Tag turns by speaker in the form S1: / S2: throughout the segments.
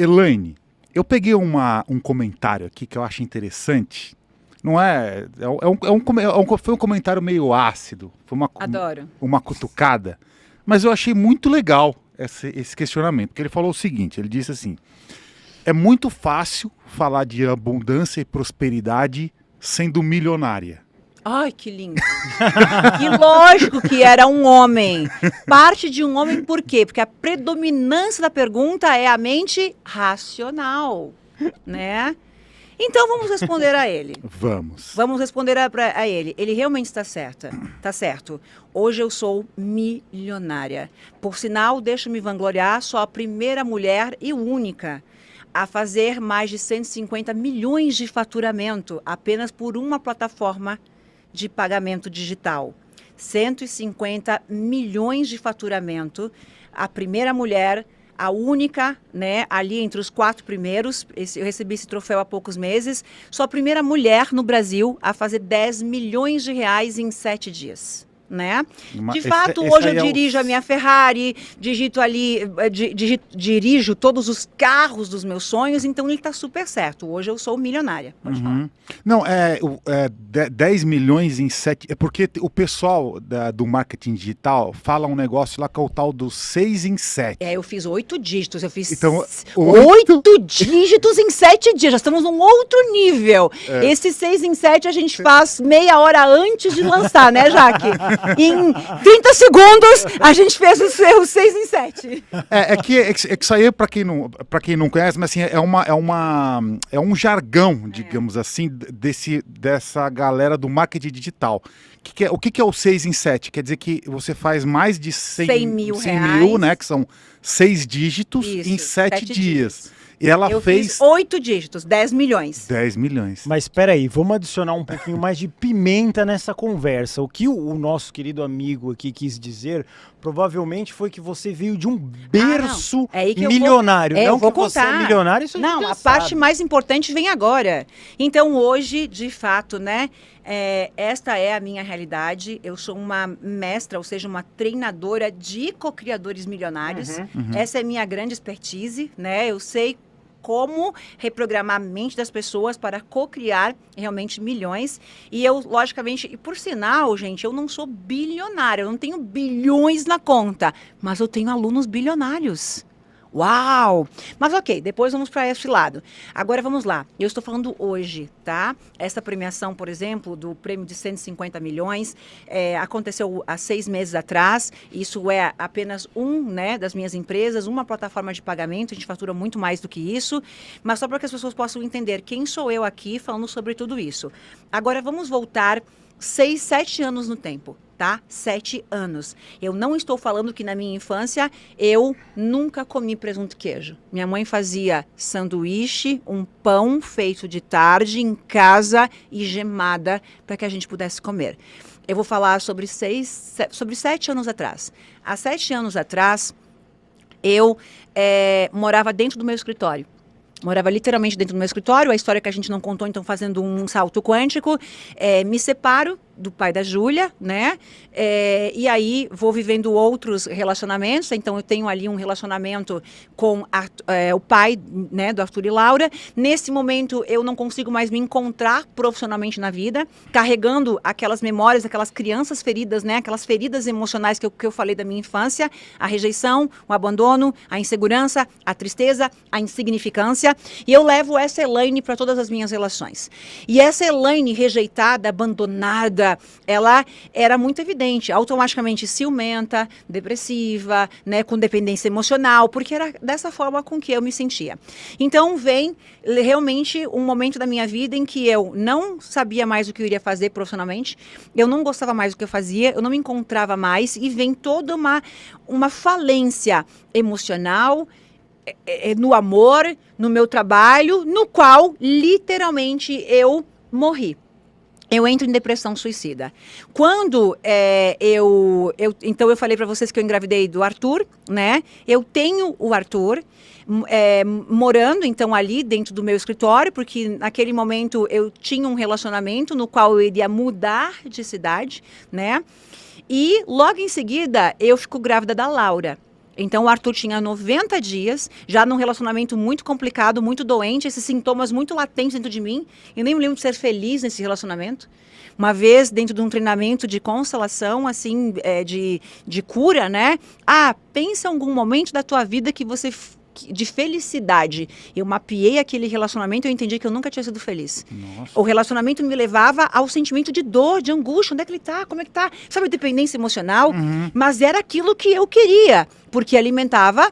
S1: Elaine, eu peguei um comentário aqui que eu acho interessante. Não é. Foi um comentário meio ácido. Foi
S2: Adoro.
S1: uma cutucada. Mas eu achei muito legal esse questionamento. Porque ele falou o seguinte: ele disse assim. É muito fácil falar de abundância e prosperidade sendo milionária.
S2: Ai, que lindo. E lógico que era um homem. Parte de um homem por quê? Porque a predominância da pergunta é a mente racional, né? Então vamos responder a ele.
S1: Vamos.
S2: Vamos responder a ele. Ele realmente está certo. Hoje eu sou milionária. Por sinal, deixa-me vangloriar, sou a primeira mulher e única a fazer mais de 150 milhões de faturamento apenas por uma plataforma de pagamento digital. 150 milhões de faturamento, a primeira mulher, a única, né, ali entre os 4 primeiros, eu recebi esse troféu há poucos meses, sou a primeira mulher no Brasil a fazer 10 milhões de reais em 7 dias. Né? De fato, hoje eu dirijo a minha Ferrari, dirijo todos os carros dos meus sonhos, então ele está super certo. Hoje eu sou milionária. Pode falar.
S1: Não, 10 milhões em 7... É porque o pessoal do marketing digital fala um negócio lá que é o tal do 6 em 7.
S2: Eu fiz 8 dígitos, eu fiz
S1: então,
S2: 8 dígitos em 7 dias, já estamos num outro nível. Esse 6 em 7 a gente faz meia hora antes de lançar, né, Jaque? Em 30 segundos, a gente fez o 6 em 7.
S1: É que isso aí, para quem não conhece, mas assim, é um jargão, digamos assim, dessa galera do marketing digital. O que é o 6 em 7? Quer dizer que você faz mais de 100 mil, né? Que são 6 dígitos em 7 dias. E ela fez...
S2: fiz 8 dígitos, 10 milhões.
S1: 10 milhões.
S3: Mas espera aí, vamos adicionar um pouquinho mais de pimenta nessa conversa. O que o nosso querido amigo aqui quis dizer, provavelmente foi que você veio de um berço milionário.
S2: Eu
S3: não
S2: vou
S3: que você
S2: contar.
S3: é milionário, isso
S2: não, a parte mais importante vem agora. Então hoje, de fato, né, esta é a minha realidade. Eu sou uma mestra, ou seja, uma treinadora de co-criadores milionários. Essa é a minha grande expertise, né? Eu sei como reprogramar a mente das pessoas para co-criar realmente milhões. E eu, logicamente, e por sinal, gente, eu não sou bilionária, eu não tenho bilhões na conta, mas eu tenho alunos bilionários. Uau! Mas ok, depois vamos para esse lado. Agora vamos lá. Eu estou falando hoje, tá? Essa premiação, por exemplo, do prêmio de 150 milhões, aconteceu há 6 meses atrás. Isso é apenas né, das minhas empresas, uma plataforma de pagamento. A gente fatura muito mais do que isso. Mas só para que as pessoas possam entender quem sou eu aqui falando sobre tudo isso. Agora vamos voltar 6, 7 anos no tempo. Tá? 7 anos. Eu não estou falando que na minha infância eu nunca comi presunto e queijo. Minha mãe fazia sanduíche, um pão feito de tarde em casa e gemada para que a gente pudesse comer. Eu vou falar sobre 7 anos atrás. Há 7 anos atrás, eu morava dentro do meu escritório. Morava literalmente dentro do meu escritório, a história que a gente não contou, então fazendo um salto quântico, me separo do pai da Júlia, né? E aí vou vivendo outros relacionamentos. Então eu tenho ali um relacionamento com o pai, né, do Arthur e Laura. Nesse momento eu não consigo mais me encontrar profissionalmente na vida, carregando aquelas memórias, aquelas crianças feridas, né? Aquelas feridas emocionais que eu falei da minha infância, a rejeição, o abandono, a insegurança, a tristeza, a insignificância. E eu levo essa Elaine para todas as minhas relações. E essa Elaine rejeitada, abandonada, ela era muito evidente, automaticamente ciumenta, depressiva, né, com dependência emocional, porque era dessa forma com que eu me sentia. Então vem realmente um momento da minha vida em que eu não sabia mais o que eu iria fazer profissionalmente, eu não gostava mais do que eu fazia, eu não me encontrava mais e vem toda uma falência emocional, no amor, no meu trabalho, no qual literalmente eu morri. Eu entro em depressão suicida. Quando então eu falei para vocês que eu engravidei do Arthur, né? Eu tenho o Arthur morando então ali dentro do meu escritório, porque naquele momento eu tinha um relacionamento no qual eu iria mudar de cidade, né? E logo em seguida eu fico grávida da Laura. Então o Arthur tinha 90 dias, já num relacionamento muito complicado, muito doente, esses sintomas muito latentes dentro de mim. Eu nem me lembro de ser feliz nesse relacionamento. Uma vez, dentro de um treinamento de constelação, assim, de cura, né? Pensa em algum momento da tua vida que você... de felicidade. Eu mapeei aquele relacionamento e eu entendi que eu nunca tinha sido feliz.
S1: Nossa.
S2: O relacionamento me levava ao sentimento de dor, de angústia. Onde é que ele tá? Como é que tá? Sabe, dependência emocional? Mas era aquilo que eu queria, porque alimentava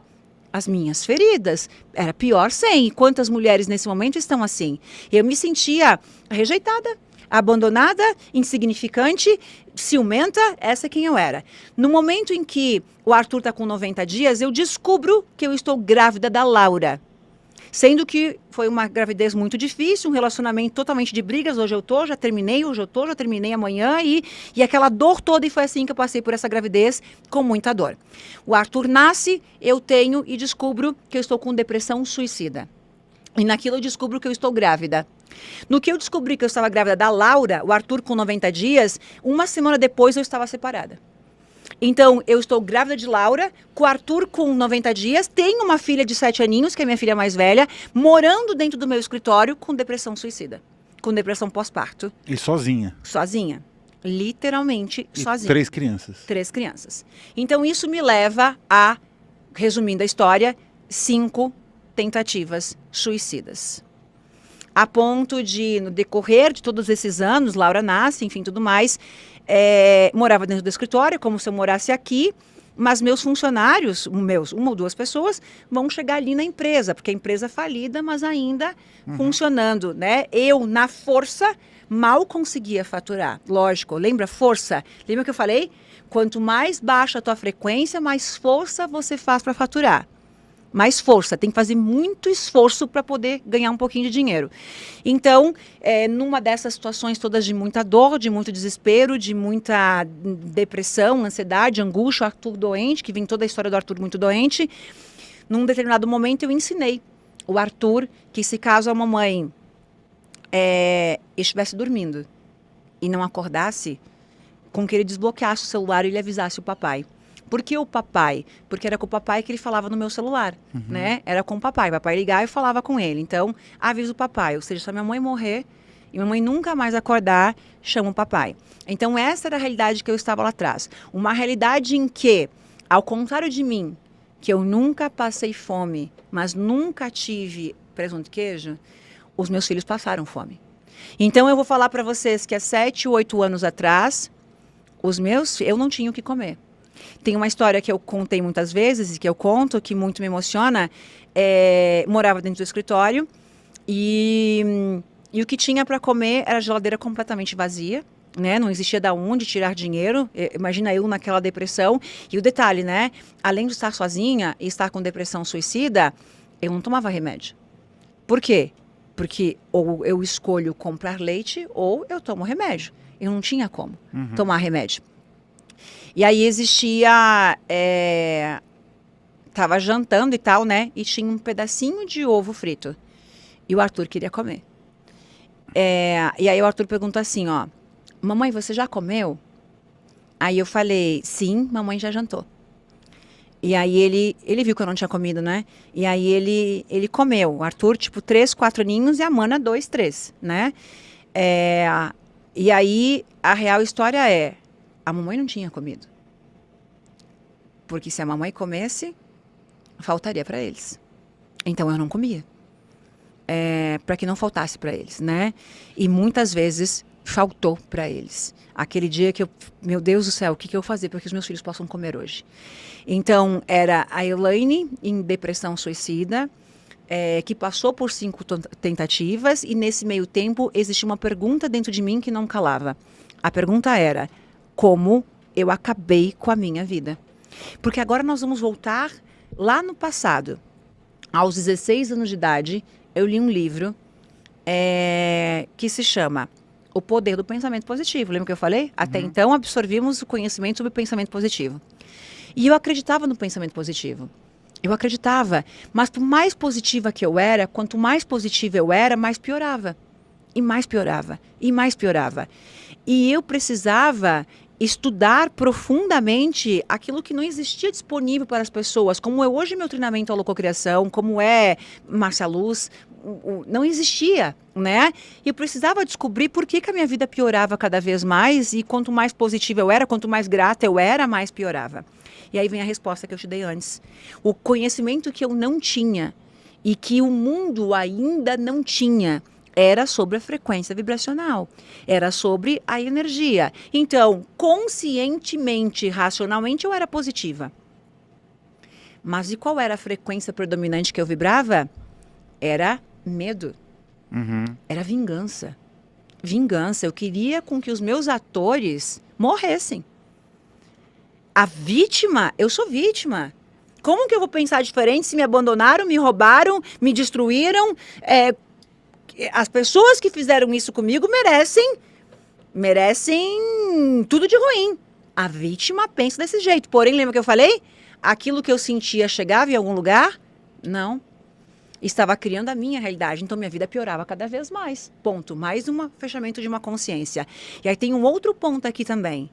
S2: as minhas feridas. Era pior sem. E quantas mulheres nesse momento estão assim? Eu me sentia rejeitada, abandonada, insignificante, ciumenta, essa é quem eu era. No momento em que o Arthur está com 90 dias, eu descubro que eu estou grávida da Laura. Sendo que foi uma gravidez muito difícil, um relacionamento totalmente de brigas. Hoje já terminei amanhã e aquela dor toda, e foi assim que eu passei por essa gravidez com muita dor. O Arthur nasce, eu tenho e descubro que eu estou com depressão suicida. E naquilo eu descubro que eu estou grávida. No que eu descobri que eu estava grávida da Laura, o Arthur com 90 dias, uma semana depois eu estava separada. Então, eu estou grávida de Laura, com o Arthur com 90 dias, tenho uma filha de 7 aninhos, que é minha filha mais velha, morando dentro do meu escritório com depressão suicida, com depressão pós-parto.
S1: E sozinha?
S2: Sozinha. Literalmente sozinha.
S1: 3 crianças?
S2: 3 crianças. Então, isso me leva a, resumindo a história, 5 tentativas suicidas. A ponto de, no decorrer de todos esses anos, Laura nasce, enfim, tudo mais, morava dentro do escritório, como se eu morasse aqui, mas meus funcionários, uma ou duas pessoas, vão chegar ali na empresa, porque a empresa é falida, mas ainda funcionando, né? Eu, na força, mal conseguia faturar. Lógico, lembra força? Lembra que eu falei? Quanto mais baixa a tua frequência, mais força você faz para faturar. Mais força, tem que fazer muito esforço para poder ganhar um pouquinho de dinheiro. Então, numa dessas situações todas de muita dor, de muito desespero, de muita depressão, ansiedade, angústia, o Arthur doente, que vem toda a história do Arthur muito doente, num determinado momento eu ensinei o Arthur que, se caso a mamãe estivesse dormindo e não acordasse, com que ele desbloqueasse o celular e ele avisasse o papai. Por que o papai? Porque era com o papai que ele falava no meu celular, né? Era com o papai. O papai ligava e falava com ele. Então, avisa o papai. Ou seja, se a minha mãe morrer e minha mãe nunca mais acordar, chama o papai. Então, essa era a realidade que eu estava lá atrás. Uma realidade em que, ao contrário de mim, que eu nunca passei fome, mas nunca tive presunto e queijo, os meus filhos passaram fome. Então, eu vou falar para vocês que há 7, 8 anos atrás, eu não tinha o que comer. Tem uma história que eu contei muitas vezes e que eu conto, que muito me emociona. Morava dentro do escritório e o que tinha para comer era a geladeira completamente vazia, né? Não existia de onde tirar dinheiro. Imagina eu naquela depressão. E o detalhe, né? Além de estar sozinha e estar com depressão suicida, eu não tomava remédio. Por quê? Porque ou eu escolho comprar leite ou eu tomo remédio. Eu não tinha como tomar remédio. E aí existia, tava jantando e tal, né? E tinha um pedacinho de ovo frito. E o Arthur queria comer. E aí o Arthur perguntou assim, ó, mamãe, você já comeu? Aí eu falei, sim, mamãe já jantou. E aí ele viu que eu não tinha comido, né? E aí ele comeu. O Arthur, tipo, 3, 4 aninhos e a Mana 2, 3, né? E aí a real história a mamãe não tinha comido. Porque se a mamãe comesse, faltaria para eles. Então eu não comia. Para que não faltasse para eles, né? E muitas vezes faltou para eles. Aquele dia que meu Deus do céu, o que eu vou fazer para que os meus filhos possam comer hoje? Então era a Elaine em depressão suicida, que passou por 5 tentativas, e nesse meio tempo existia uma pergunta dentro de mim que não calava. A pergunta era: como eu acabei com a minha vida? Porque agora nós vamos voltar lá no passado. Aos 16 anos de idade, eu li um livro que se chama O Poder do Pensamento Positivo. Lembra que eu falei? Até então absorvimos o conhecimento sobre o pensamento positivo. E eu acreditava no pensamento positivo. Eu acreditava. Mas por mais positiva que eu era, quanto mais positiva eu era, mais piorava. E mais piorava. E mais piorava. E eu precisava estudar profundamente aquilo que não existia disponível para as pessoas, como é hoje meu treinamento holococriação, como é Márcia Luz, não existia, né? E eu precisava descobrir por que a minha vida piorava cada vez mais, e quanto mais positiva eu era, quanto mais grata eu era, mais piorava. E aí vem a resposta que eu te dei antes. O conhecimento que eu não tinha e que o mundo ainda não tinha era sobre a frequência vibracional, era sobre a energia. Então, conscientemente, racionalmente, eu era positiva. Mas e qual era a frequência predominante que eu vibrava? Era medo. Era vingança. Vingança. Eu queria com que os meus atores morressem. A vítima, eu sou vítima. Como que eu vou pensar diferente se me abandonaram, me roubaram, me destruíram? As pessoas que fizeram isso comigo merecem tudo de ruim. A vítima pensa desse jeito. Porém, lembra que eu falei? Aquilo que eu sentia chegava em algum lugar? Não. Estava criando a minha realidade. Então, minha vida piorava cada vez mais. Ponto. Mais um fechamento de uma consciência. E aí tem um outro ponto aqui também.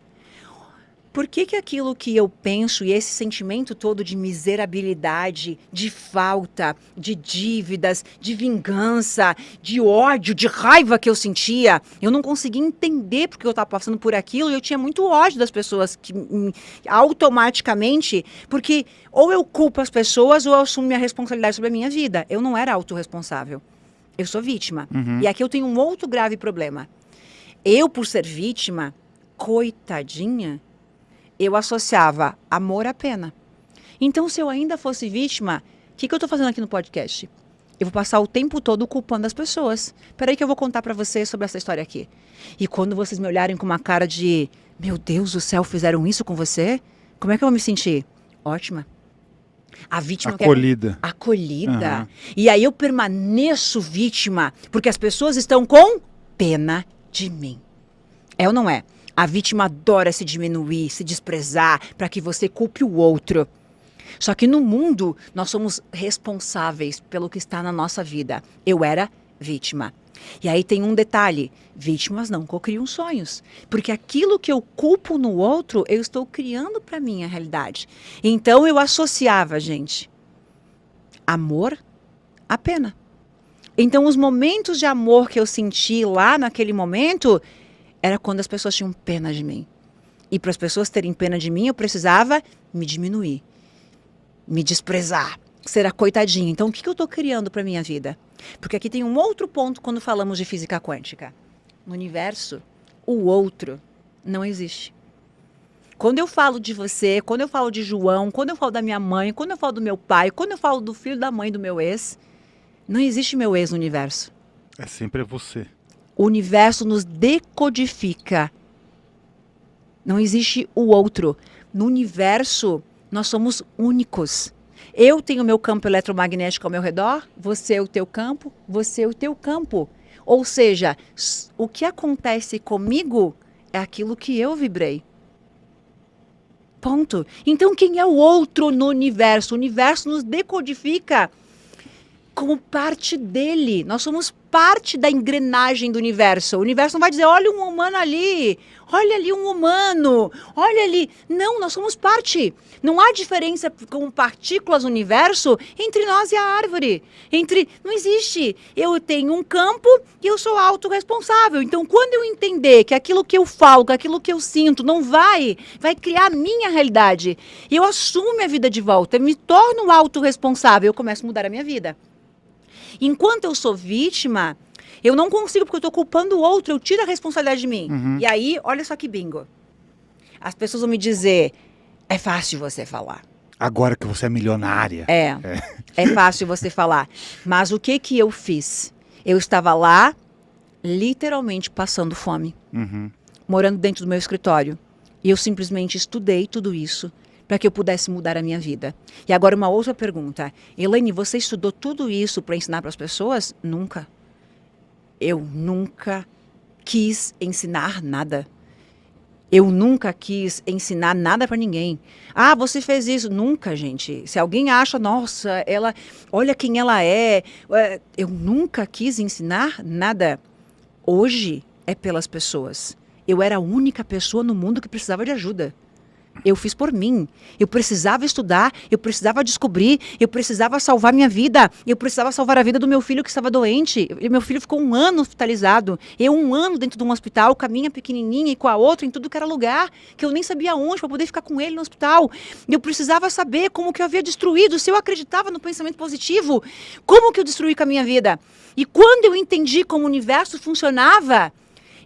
S2: Por que aquilo que eu penso e esse sentimento todo de miserabilidade, de falta, de dívidas, de vingança, de ódio, de raiva que eu sentia, eu não conseguia entender porque eu estava passando por aquilo e eu tinha muito ódio das pessoas que automaticamente, porque ou eu culpo as pessoas ou eu assumo minha responsabilidade sobre a minha vida. Eu não era autorresponsável. Eu sou vítima. E aqui eu tenho um outro grave problema. Eu, por ser vítima, coitadinha, eu associava amor à pena. Então, se eu ainda fosse vítima, o que eu estou fazendo aqui no podcast? Eu vou passar o tempo todo culpando as pessoas. Peraí que eu vou contar para vocês sobre essa história aqui. E quando vocês me olharem com uma cara de meu Deus do céu, fizeram isso com você? Como é que eu vou me sentir? Ótima. A vítima
S1: acolhida.
S2: Acolhida. E aí eu permaneço vítima, porque as pessoas estão com pena de mim. É ou não é? A vítima adora se diminuir, se desprezar, para que você culpe o outro. Só que no mundo, nós somos responsáveis pelo que está na nossa vida. Eu era vítima. E aí tem um detalhe, vítimas não cocriam sonhos. Porque aquilo que eu culpo no outro, eu estou criando para minha realidade. Então eu associava, gente, amor à pena. Então os momentos de amor que eu senti lá naquele momento era quando as pessoas tinham pena de mim. E para as pessoas terem pena de mim, eu precisava me diminuir, me desprezar, ser a coitadinha. Então, o que eu estou criando para a minha vida? Porque aqui tem um outro ponto quando falamos de física quântica. No universo, o outro não existe. Quando eu falo de você, quando eu falo de João, quando eu falo da minha mãe, quando eu falo do meu pai, quando eu falo do filho da mãe do meu ex, não existe meu ex no universo.
S1: É sempre você.
S2: O universo nos decodifica. Não existe o outro. No universo, nós somos únicos. Eu tenho o meu campo eletromagnético ao meu redor, você o teu campo, você o teu campo. Ou seja, o que acontece comigo é aquilo que eu vibrei. Ponto. Então, quem é o outro no universo? O universo nos decodifica como parte dele. Nós somos parte da engrenagem do universo. O universo não vai dizer, olha um humano ali, olha ali um humano, olha ali. Não, nós somos parte. Não há diferença com partículas no universo entre nós e a árvore. Não existe. Eu tenho um campo e eu sou autorresponsável. Então, quando eu entender que aquilo que eu falo, que aquilo que eu sinto não vai criar a minha realidade, eu assumo minha vida de volta, eu me torno autorresponsável, eu começo a mudar a minha vida. Enquanto eu sou vítima, eu não consigo porque eu estou culpando o outro, eu tiro a responsabilidade de mim. E aí, olha só que bingo. As pessoas vão me dizer, é fácil você falar.
S1: Agora que você é milionária.
S2: É fácil você falar. Mas o que eu fiz? Eu estava lá, literalmente passando fome. Morando dentro do meu escritório. E eu simplesmente estudei tudo isso para que eu pudesse mudar a minha vida. E agora uma outra pergunta. Elaine, você estudou tudo isso para ensinar para as pessoas? Nunca. Eu nunca quis ensinar nada. Eu nunca quis ensinar nada para ninguém. Ah, você fez isso. Nunca, gente. Se alguém acha, nossa, olha quem ela é. Eu nunca quis ensinar nada. Hoje é pelas pessoas. Eu era a única pessoa no mundo que precisava de ajuda. Eu fiz por mim. Eu precisava estudar, eu precisava descobrir, eu precisava salvar minha vida. Eu precisava salvar a vida do meu filho que estava doente. E meu filho ficou 1 ano hospitalizado. Eu 1 ano dentro de um hospital, com a minha pequenininha e com a outra, em tudo que era lugar, que eu nem sabia onde para poder ficar com ele no hospital. Eu precisava saber como que eu havia destruído. Se eu acreditava no pensamento positivo, como que eu destruí com a minha vida? E quando eu entendi como o universo funcionava,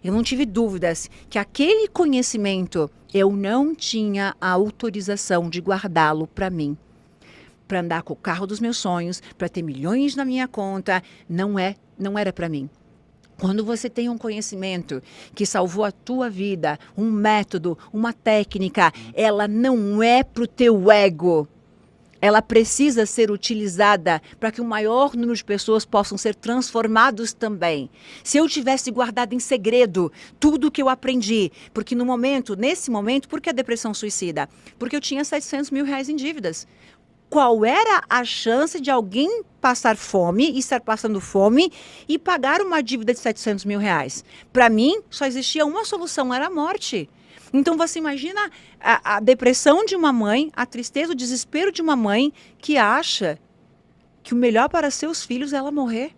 S2: eu não tive dúvidas que aquele conhecimento, eu não tinha a autorização de guardá-lo para mim. Para andar com o carro dos meus sonhos, para ter milhões na minha conta, não era para mim. Quando você tem um conhecimento que salvou a tua vida, um método, uma técnica, ela não é para o teu ego. Ela precisa ser utilizada para que o maior número de pessoas possam ser transformados também. Se eu tivesse guardado em segredo tudo o que eu aprendi, porque nesse momento, por que a depressão suicida? Porque eu tinha R$700 mil em dívidas. Qual era a chance de alguém passar fome, estar passando fome e pagar uma dívida de R$700 mil? Para mim, só existia uma solução, era a morte. Então você imagina a depressão de uma mãe, a tristeza, o desespero de uma mãe que acha que o melhor para seus filhos é ela morrer.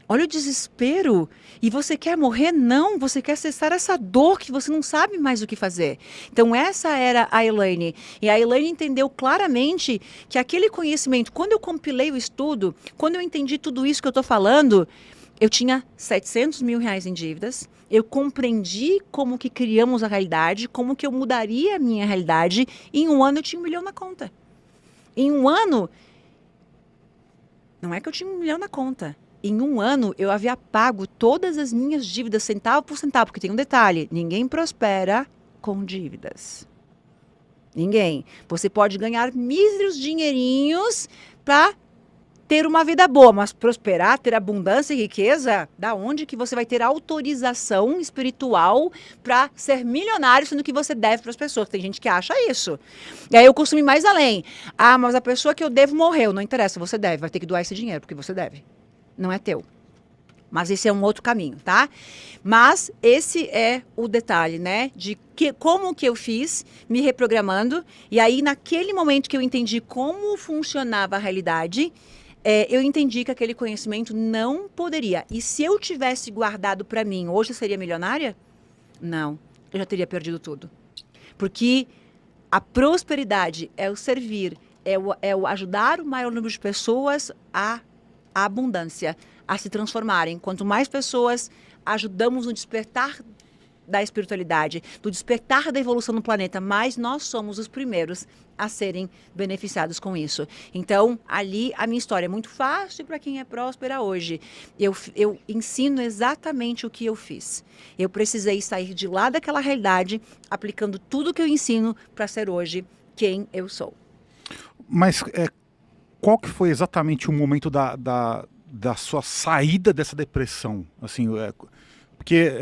S2: Olha o desespero. E você quer morrer? Não, você quer cessar essa dor que você não sabe mais o que fazer. Então essa era a Elaine. E a Elaine entendeu claramente que aquele conhecimento, quando eu compilei o estudo, quando eu entendi tudo isso que eu estou falando, eu tinha R$700 mil em dívidas. Eu compreendi como que criamos a realidade, como que eu mudaria a minha realidade. E em 1 ano eu tinha 1 milhão na conta. Em 1 ano, não é que eu tinha 1 milhão na conta. Em 1 ano eu havia pago todas as minhas dívidas centavo por centavo. Porque tem um detalhe, ninguém prospera com dívidas. Ninguém. Você pode ganhar míseros dinheirinhos para ter uma vida boa, mas prosperar, ter abundância e riqueza, da onde que você vai ter autorização espiritual para ser milionário, sendo que você deve para as pessoas? Tem gente que acha isso. E aí eu costumo ir mais além. Ah, mas a pessoa que eu devo morreu. Não interessa, você deve, vai ter que doar esse dinheiro, porque você deve. Não é teu. Mas esse é um outro caminho, tá? Mas esse é o detalhe, né? De como que eu fiz, me reprogramando. E aí, naquele momento que eu entendi como funcionava a realidade, eu entendi que aquele conhecimento não poderia. E se eu tivesse guardado para mim, hoje eu seria milionária? Não, eu já teria perdido tudo. Porque a prosperidade é o servir, é o ajudar o maior número de pessoas à abundância, a se transformarem. Quanto mais pessoas ajudamos no despertar da espiritualidade, do despertar da evolução no planeta, mais nós somos os primeiros a serem beneficiados com isso. Então, ali, a minha história é muito fácil para quem é próspera hoje. Eu ensino exatamente o que eu fiz. Eu precisei sair de lá daquela realidade, aplicando tudo que eu ensino para ser hoje quem eu sou.
S1: Mas qual que foi exatamente o momento da sua saída dessa depressão? Assim, porque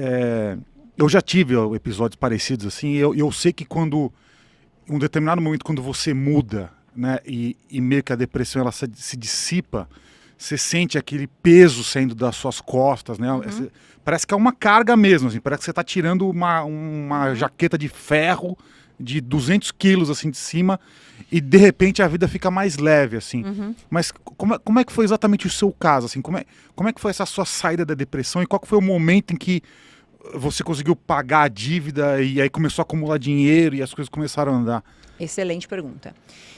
S1: eu já tive episódios parecidos assim, e eu sei que quando, em um determinado momento, quando você muda, né, e meio que a depressão ela se dissipa, você sente aquele peso saindo das suas costas, né? Uhum. Parece que é uma carga mesmo, assim, parece que você está tirando uma jaqueta de ferro de 200 quilos assim de cima e de repente a vida fica mais leve, assim. Uhum. Mas como é que foi exatamente o seu caso, assim? Como é que foi essa sua saída da depressão e qual que foi o momento em que você conseguiu pagar a dívida e aí começou a acumular dinheiro e as coisas começaram a andar?
S2: Excelente pergunta.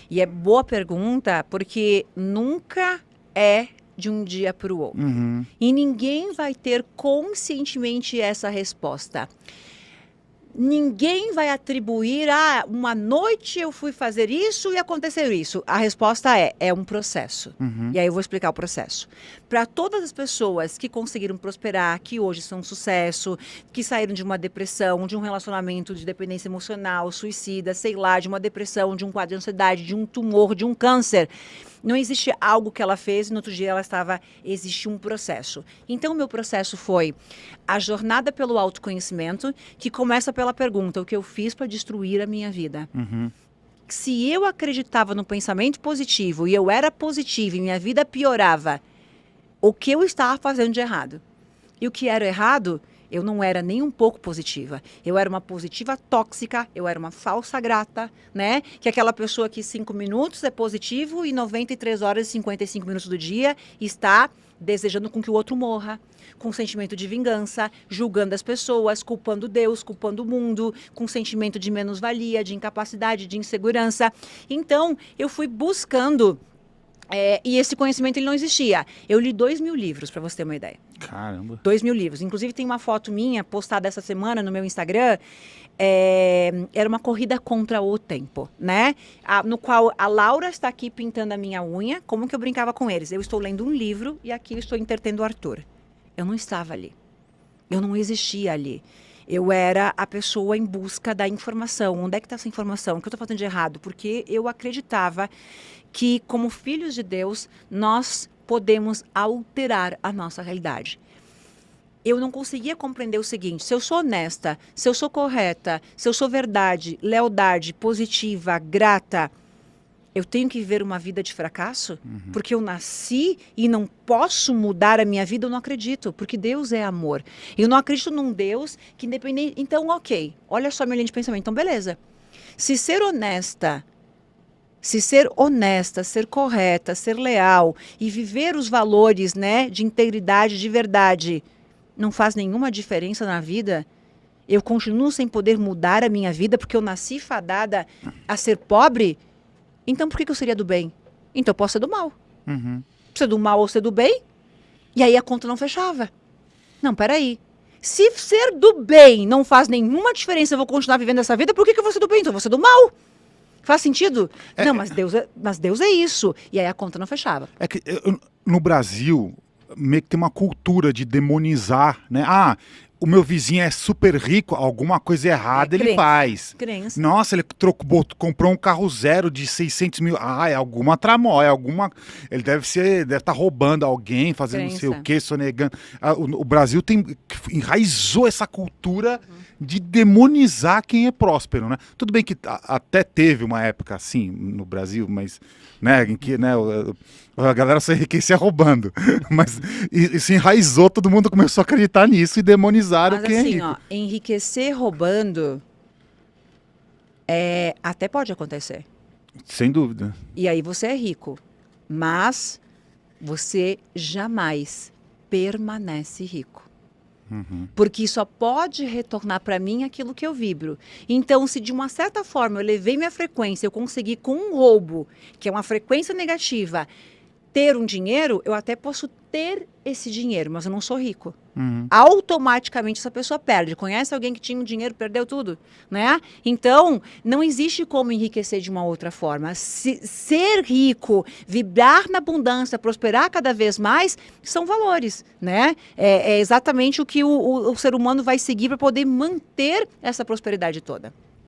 S2: E é boa pergunta porque nunca é de um dia para o outro. Uhum. E ninguém vai ter conscientemente essa resposta. Ninguém vai atribuir, uma noite eu fui fazer isso e aconteceu isso. A resposta é um processo. Uhum. E aí eu vou explicar o processo. Para todas as pessoas que conseguiram prosperar, que hoje são um sucesso, que saíram de uma depressão, de um relacionamento de dependência emocional, suicida, sei lá, de uma depressão, de um quadro de ansiedade, de um tumor, de um câncer, não existe algo que ela fez e no outro dia existe um processo. Então o meu processo foi a jornada pelo autoconhecimento, que começa pela pergunta, o que eu fiz para destruir a minha vida? Uhum. Se eu acreditava no pensamento positivo e eu era positiva e minha vida piorava, o que eu estava fazendo de errado? E o que era errado, Eu não era nem um pouco positiva. Eu era uma positiva tóxica, eu era uma falsa grata, né? Que é aquela pessoa que 5 minutos é positivo e 93 horas e 55 minutos do dia está desejando com que o outro morra, com sentimento de vingança, julgando as pessoas, culpando Deus, culpando o mundo, com sentimento de menos-valia, de incapacidade, de insegurança. Então, eu fui buscando... e esse conhecimento ele não existia. Eu li 2.000 livros, para você ter uma ideia.
S1: Caramba.
S2: 2.000 livros. Inclusive, tem uma foto minha postada essa semana no meu Instagram. Era uma corrida contra o tempo, né? No qual a Laura está aqui pintando a minha unha. Como que eu brincava com eles? Eu estou lendo um livro e aqui eu estou entretendo o Arthur. Eu não estava ali. Eu não existia ali. Eu era a pessoa em busca da informação. Onde é que está essa informação? O que eu estou fazendo de errado? Porque eu acreditava que, como filhos de Deus, nós podemos alterar a nossa realidade. Eu não conseguia compreender o seguinte: se eu sou honesta, se eu sou correta, se eu sou verdade, lealdade, positiva, grata, eu tenho que viver uma vida de fracasso? Porque eu nasci e não posso mudar a minha vida? Eu não acredito, porque Deus é amor. Eu não acredito num Deus que independente... Então, ok, olha só minha linha de pensamento. Então, beleza. Se ser honesta, ser correta, ser leal e viver os valores, né, de integridade, de verdade, não faz nenhuma diferença na vida, eu continuo sem poder mudar a minha vida porque eu nasci fadada a ser pobre, então por que eu seria do bem? Então eu posso ser do mal. Ser do mal ou ser do bem? E aí a conta não fechava. Não, peraí. Se ser do bem não faz nenhuma diferença, eu vou continuar vivendo essa vida, por que eu vou ser do bem? Então eu vou ser do mal. Faz sentido? Não, mas Deus é isso. E aí a conta não fechava.
S1: É que no Brasil, meio que tem uma cultura de demonizar, né? O meu vizinho é super rico, alguma coisa errada ele faz.
S2: Crença.
S1: Nossa, ele comprou um carro zero de 600 mil. É alguma tramóia, ele deve estar roubando alguém, fazendo não sei o quê, sonegando. O Brasil enraizou essa cultura de demonizar quem é próspero, né? Tudo bem que até teve uma época assim no Brasil, mas, né, em que, né, a galera se enriquecia roubando. Mas e se enraizou, todo mundo começou a acreditar nisso e demonizaram quem
S2: assim,
S1: é rico.
S2: Enriquecer roubando até pode acontecer.
S1: Sem dúvida.
S2: E aí você é rico, mas você jamais permanece rico. Porque só pode retornar para mim aquilo que eu vibro. Então, se de uma certa forma eu levei minha frequência, eu consegui com um roubo, que é uma frequência negativa, ter um dinheiro, eu até posso ter esse dinheiro, mas eu não sou rico. Automaticamente essa pessoa perde. Conhece alguém que tinha um dinheiro, perdeu tudo, né? Então, não existe como enriquecer de uma outra forma. Ser rico, vibrar na abundância, prosperar cada vez mais, são valores, né? É exatamente o que o ser humano vai seguir para poder manter essa prosperidade toda.